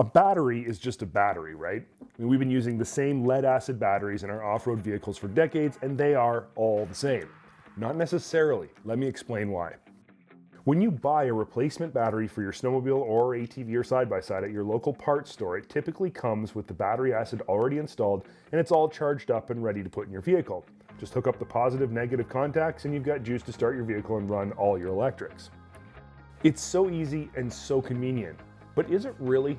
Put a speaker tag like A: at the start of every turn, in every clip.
A: A battery is just a battery, right? I mean, we've been using the same lead-acid batteries in our off-road vehicles for decades, and they are all the same. Not necessarily. Let me explain why. When you buy a replacement battery for your snowmobile or ATV or side-by-side at your local parts store, it typically comes with the battery acid already installed, and it's all charged up and ready to put in your vehicle. Just hook up the positive, negative contacts, and you've got juice to start your vehicle and run all your electrics. It's so easy and so convenient, but is it really?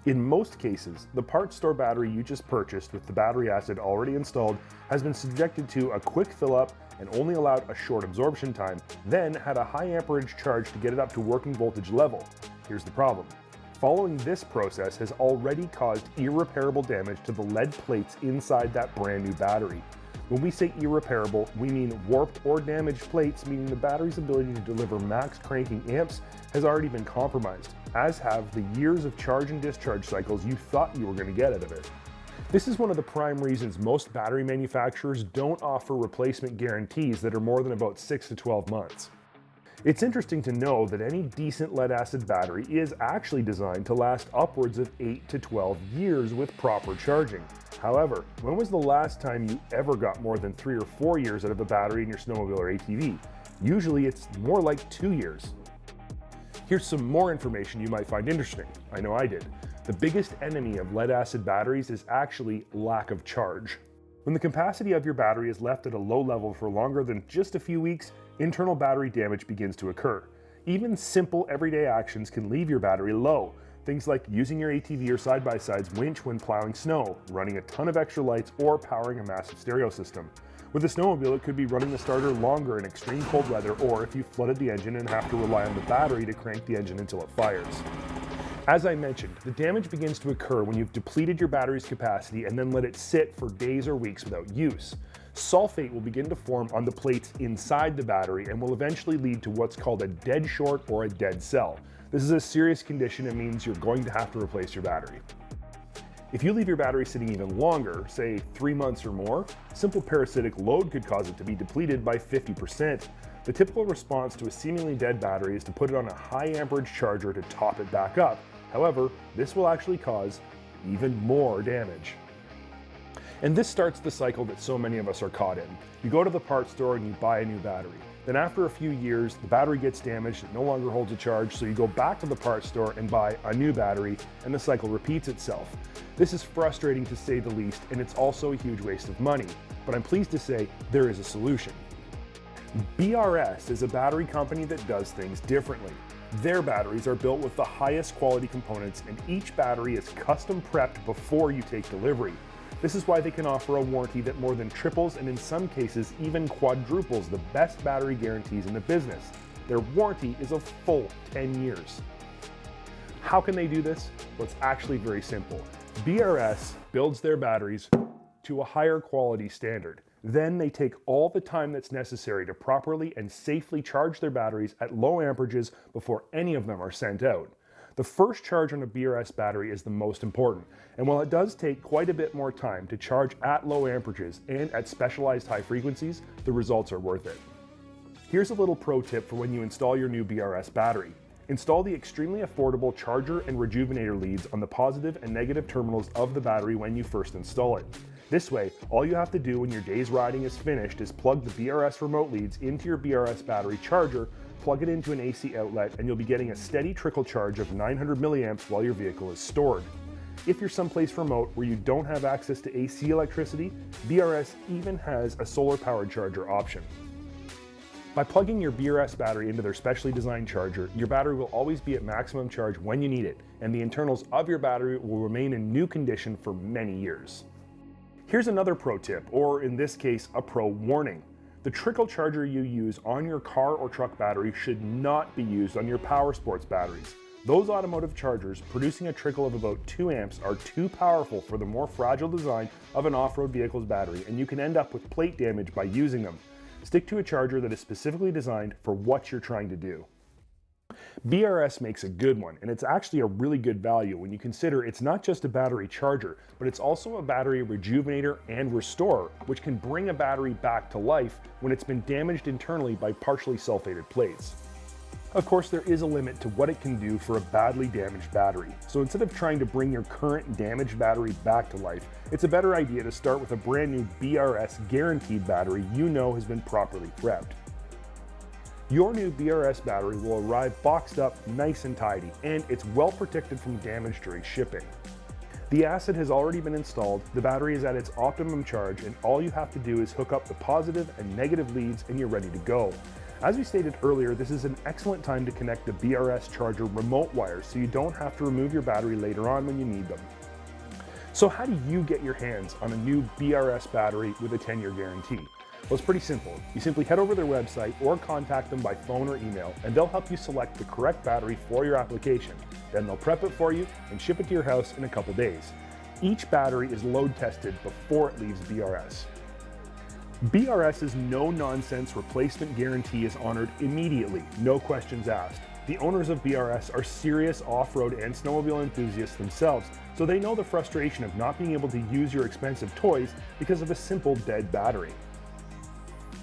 A: In most cases, the parts store battery you just purchased with the battery acid already installed has been subjected to a quick fill up and only allowed a short absorption time, then had a high amperage charge to get it up to working voltage level. Here's the problem. Following this process has already caused irreparable damage to the lead plates inside that brand new battery. When we say irreparable, we mean warped or damaged plates, meaning the battery's ability to deliver max cranking amps has already been compromised, as have the years of charge and discharge cycles you thought you were going to get out of it. This is one of the prime reasons most battery manufacturers don't offer replacement guarantees that are more than about 6 to 12 months. It's interesting to know that any decent lead-acid battery is actually designed to last upwards of 8 to 12 years with proper charging. However, when was the last time you ever got more than 3 or 4 years out of a battery in your snowmobile or ATV? Usually it's more like 2 years. Here's some more information you might find interesting. I know I did. The biggest enemy of lead-acid batteries is actually lack of charge. When the capacity of your battery is left at a low level for longer than just a few weeks, internal battery damage begins to occur. Even simple everyday actions can leave your battery low. Things like using your ATV or side-by-side's winch when plowing snow, running a ton of extra lights, or powering a massive stereo system. With a snowmobile, it could be running the starter longer in extreme cold weather, or if you flooded the engine and have to rely on the battery to crank the engine until it fires. As I mentioned, the damage begins to occur when you've depleted your battery's capacity and then let it sit for days or weeks without use. Sulfate will begin to form on the plates inside the battery and will eventually lead to what's called a dead short or a dead cell. This is a serious condition and means you're going to have to replace your battery. If you leave your battery sitting even longer, say 3 months or more, simple parasitic load could cause it to be depleted by 50%. The typical response to a seemingly dead battery is to put it on a high amperage charger to top it back up. However, this will actually cause even more damage. And this starts the cycle that so many of us are caught in. You go to the parts store and you buy a new battery. Then after a few years, the battery gets damaged, it no longer holds a charge, so you go back to the parts store and buy a new battery, and the cycle repeats itself. This is frustrating to say the least, and it's also a huge waste of money. But I'm pleased to say there is a solution. BRS is a battery company that does things differently. Their batteries are built with the highest quality components, and each battery is custom prepped before you take delivery. This is why they can offer a warranty that more than triples and in some cases even quadruples the best battery guarantees in the business. Their warranty is a full 10 years. How can they do this? Well, it's actually very simple. BRS builds their batteries to a higher quality standard. Then they take all the time that's necessary to properly and safely charge their batteries at low amperages before any of them are sent out. The first charge on a BRS battery is the most important, and while it does take quite a bit more time to charge at low amperages and at specialized high frequencies, the results are worth it. Here's a little pro tip for when you install your new BRS battery. Install the extremely affordable charger and rejuvenator leads on the positive and negative terminals of the battery when you first install it. This way, all you have to do when your day's riding is finished is plug the BRS remote leads into your BRS battery charger, plug it into an AC outlet, and you'll be getting a steady trickle charge of 900 milliamps while your vehicle is stored. If you're someplace remote where you don't have access to AC electricity, BRS even has a solar-powered charger option. By plugging your BRS battery into their specially designed charger, your battery will always be at maximum charge when you need it, and the internals of your battery will remain in new condition for many years. Here's another pro tip, or in this case, a pro warning. The trickle charger you use on your car or truck battery should not be used on your power sports batteries. Those automotive chargers producing a trickle of about 2 amps are too powerful for the more fragile design of an off-road vehicle's battery, and you can end up with plate damage by using them. Stick to a charger that is specifically designed for what you're trying to do. BRS makes a good one, and it's actually a really good value when you consider it's not just a battery charger, but it's also a battery rejuvenator and restorer, which can bring a battery back to life when it's been damaged internally by partially sulfated plates. Of course, there is a limit to what it can do for a badly damaged battery. So instead of trying to bring your current damaged battery back to life, it's a better idea to start with a brand new BRS guaranteed battery you know has been properly prepped. Your new BRS battery will arrive boxed up nice and tidy, and it's well protected from damage during shipping. The acid has already been installed, the battery is at its optimum charge, and all you have to do is hook up the positive and negative leads and you're ready to go. As we stated earlier, this is an excellent time to connect the BRS charger remote wires so you don't have to remove your battery later on when you need them. So how do you get your hands on a new BRS battery with a 10-year guarantee? Well, it's pretty simple. You simply head over to their website or contact them by phone or email, and they'll help you select the correct battery for your application. Then they'll prep it for you and ship it to your house in a couple days. Each battery is load tested before it leaves BRS. BRS's no-nonsense replacement guarantee is honored immediately, no questions asked. The owners of BRS are serious off-road and snowmobile enthusiasts themselves, so they know the frustration of not being able to use your expensive toys because of a simple dead battery.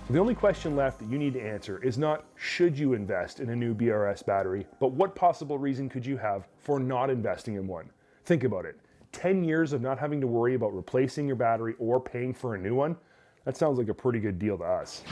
A: The only question left that you need to answer is not should you invest in a new BRS battery, but what possible reason could you have for not investing in one? Think about it. 10 years of not having to worry about replacing your battery or paying for a new one? That sounds like a pretty good deal to us.